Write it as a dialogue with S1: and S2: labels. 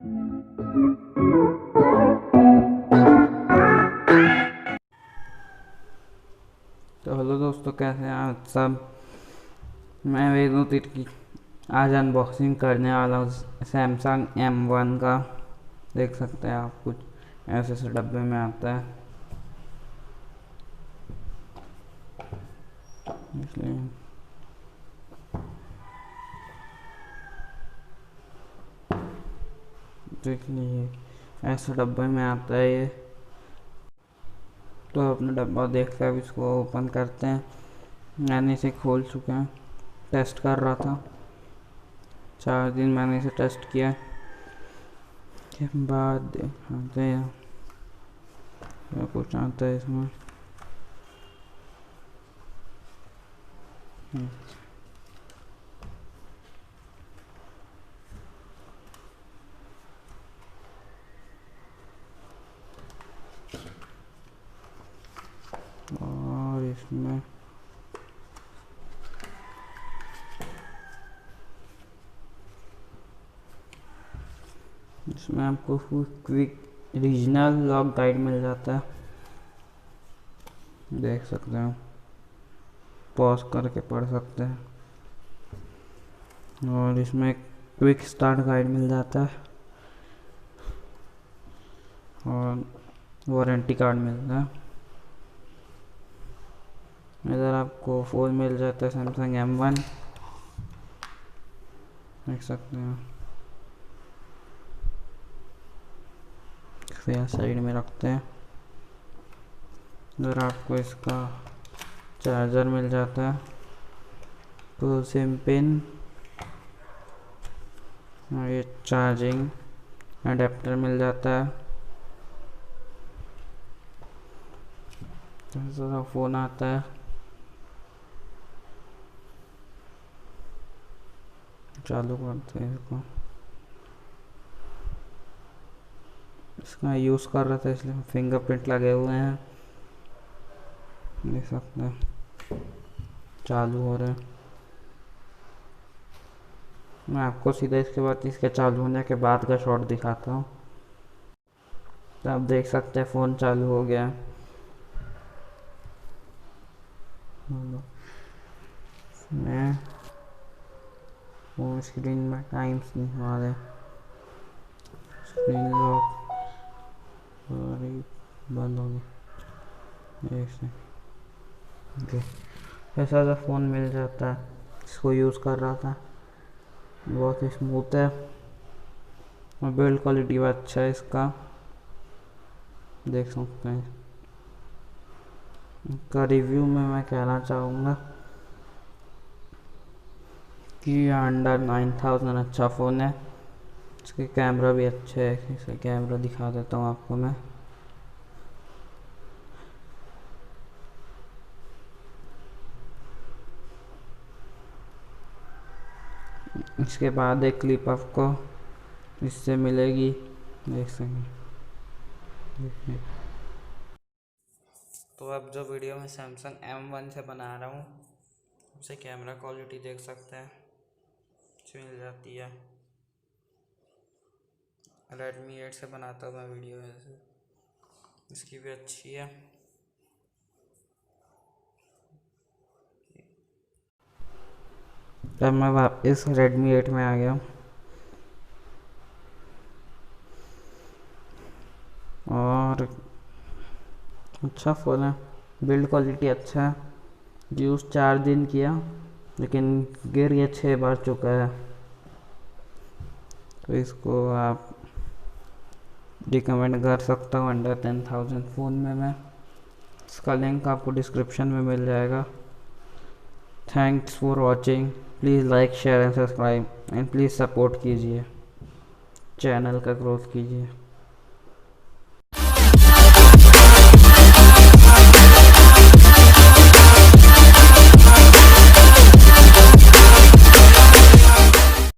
S1: तो हेलो दोस्तों, कैसे हैं आप सब। मैं वेदू तिर्की आज अनबॉक्सिंग करने वाला हूँ सैमसंग M1 का। देख सकते हैं आप, कुछ ऐसे डब्बे में आता है, इसलिए देख लीजिए, ऐसे डब्बे में आता है ये। तो अपना डब्बा देख कर इसको ओपन करते हैं। मैंने इसे खोल चुका है, टेस्ट कर रहा था। 4 दिन मैंने इसे टेस्ट किया के बाद दिखाते हैं क्या कुछ आता है इसमें। और इसमें आपको क्विक रीजनल लॉक गाइड मिल जाता है, देख सकते हैं, पॉज करके पढ़ सकते हैं। और इसमें क्विक स्टार्ट गाइड मिल जाता है और वारंटी कार्ड मिलता है। इधर आपको फ़ोन मिल जाता है सैमसंग M1, देख सकते हैं। फिर साइड में रखते हैं। इधर आपको इसका चार्जर मिल जाता है, तो सिम पिन और ये चार्जिंग अडेप्टर मिल जाता है। तो ऐसा फ़ोन आता है, चालू करते हैं इसको। इसका यूज़ कर रहा था इसलिए फिंगरप्रिंट लगे हुए हैं, देख सकते हैं, चालू हो रहे हैं। मैं आपको सीधा इसके बाद इसके चालू होने के बाद का शॉट दिखाता हूँ। तो आप देख सकते हैं फ़ोन चालू हो गया है। मैं वो स्क्रीन में टाइम्स नहीं आ रहे, स्क्रीन लॉक बंद हो गया। ओके, ऐसा सा फ़ोन मिल जाता है। इसको यूज़ कर रहा था, बहुत ही स्मूथ है और बिल्ड क्वालिटी भी अच्छा है इसका, देख सकते हैं। इसका रिव्यू में मैं कहना चाहूँगा कि अंडर 9000 अच्छा फ़ोन है। इसके कैमरा भी अच्छे है, इसे कैमरा दिखा देता हूँ आपको मैं। इसके बाद एक क्लिप आपको इससे मिलेगी, देख सकें। तो अब जो वीडियो में सैमसंग M1 से बना रहा हूँ, उसे कैमरा क्वालिटी देख सकते हैं, अच्छी मिल जाती है। Redmi 8 से बनाता हूँ मैं वीडियो, ऐसे इसकी भी अच्छी है। अब मैं वापस Redmi 8 में आ गया हूँ और अच्छा फ़ोन है, बिल्ड क्वालिटी अच्छा है। यूज़ 4 दिन किया लेकिन गिर ये 6 बार चुका है, तो इसको आप रिकमेंड कर सकता हूँ अंडर 10,000 फ़ोन में। मैं इसका लिंक आपको डिस्क्रिप्शन में मिल जाएगा। Thanks for watching, please like share and subscribe and please support कीजिए, चैनल का ग्रोथ कीजिए।